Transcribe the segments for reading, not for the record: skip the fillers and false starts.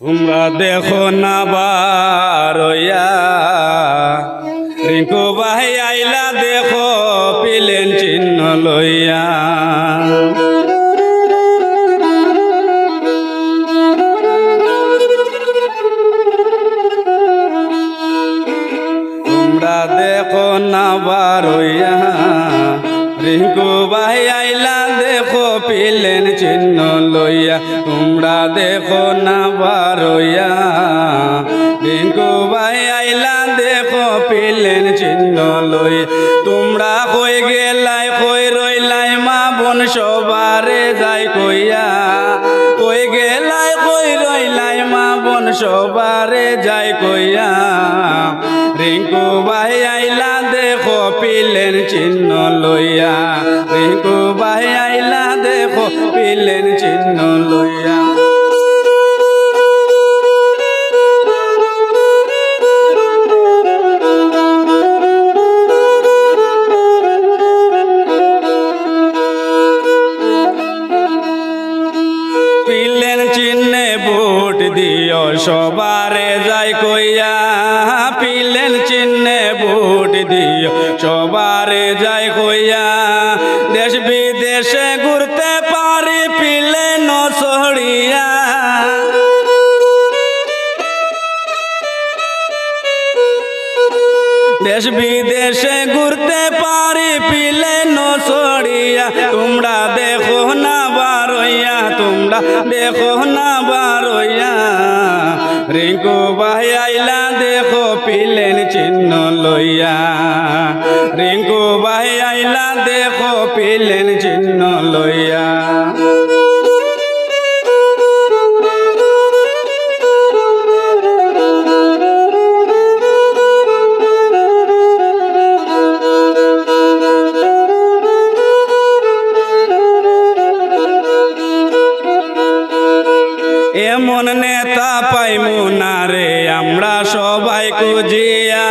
তোমরা দেখো না বারইয়া রিঙ্কু ভাই আইলা দেখো পিলেন চিহ্ন লইয়া। তোমরা দেখো না বারইয়া রিঙ্কু ভাই আইলা দেখো পিলেন চিহ্ন লইয়া। তোমরা দেখো না বারইয়া রিঙ্কু ভাই আইলা দেখো পিলেন চিহ্ন লইয়া। তোমরা কই গেলাই কই রইলাই মা বোন সবারে যাই কইয়া। কই গেলাই কই রইলাই মা বোন সবারে যাই কইয়া। রিঙ্কু ভাই আইলা দেখো পিলেন চিহ্ন লইয়া। রিঙ্কু ভাই আইলা দেখো পিলেন চিহ্ন লইয়া। পিলেন চিহ্নে ভোট দিও সবারে যাই কইয়া। পিলেন চিহ্নে ভোট দিও সবারে যাই কইয়া। দেশ বিদেশে ঘুরতে পারি পিলেন ছড়িয়া। দেশ বিদেশে ঘুরতে পারি পিলেন ছড়িয়া। তোমরা দেখো না বারইয়া তোমরা দেখো না বারইয়া রিঙ্কু ভাই আইলা দেখো পিলেন চিহ্ন লইয়া। রিঙ্কু ভাই আইলা দেখো পিলেন চিহ্ন লইয়া। এমন নেতা পাইমু না রে আমরা সবাই খুঁজিয়া।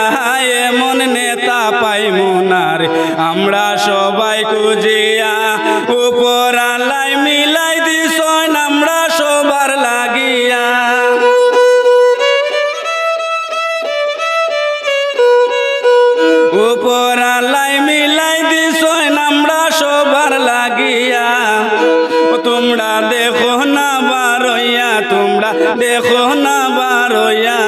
এমন নেতা পাইমু না রে আমরা সবাই খুঁজিয়া। উপর আল্লাহ মিলাই দিছন আমরা সবার লাগিয়া। উপর আল্লাহ মিলাই দিছন আমরা সবার লাগিয়া। তোমরা দেখো না বারইয়া তোমরা দেখো না বারইয়া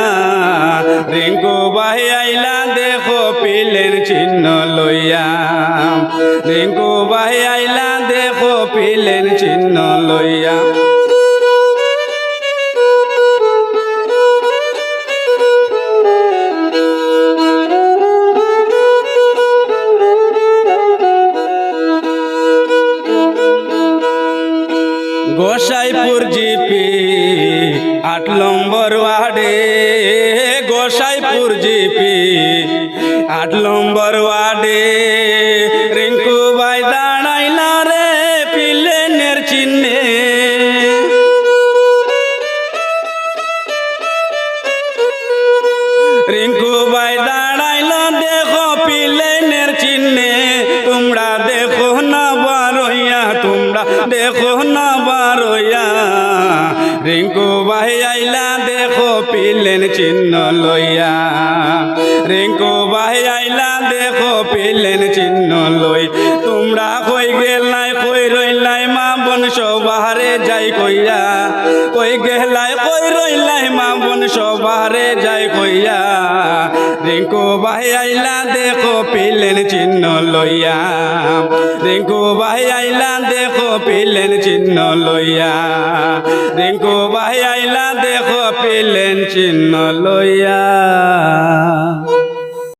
রিঙ্কু ভাই আইলা দেখো পিলেন চিহ্ন লইয়া। রিঙ্কু ভাই আইলা দেখো পিলেন চিহ্ন লইয়া। গোসাইপুর জিপি ৮ নম্বর ওয়ার্ডে। গোসাইপুর জিপি ৮ নম্বর ওয়ার্ডে রিঙ্কু ভাই দাঁড়াইলা রে পিলেনের চিহ্নে। রিঙ্কু ভাই দাঁড়াইলা দেখো পিলেনের চিহ্নে। তোমরা দেখো না বারইয়া তোমরা দেখো না বারইয়া রিঙ্কু ভাই আইলা দেখো পিলেন চিহ্ন লইয়া। রিঙ্কু ভাই আইলা দেখো পিলেন চিহ্ন লই। তোমরা কই গেলাই কই রইলাই মা বোন সবারে যাই কইয়া। কই গেলাই কই রইলাই মা বোন সবারে যাই কইয়া। রিঙ্কু ভাই আইলা দেখো পিলেন চিহ্ন লইয়া। রিঙ্কু ভাই আইলা দেখো পিলেন চিহ্ন লইয়া। রিঙ্কু ভাই আইলা দেখো পিলেন চিহ্ন লইয়া।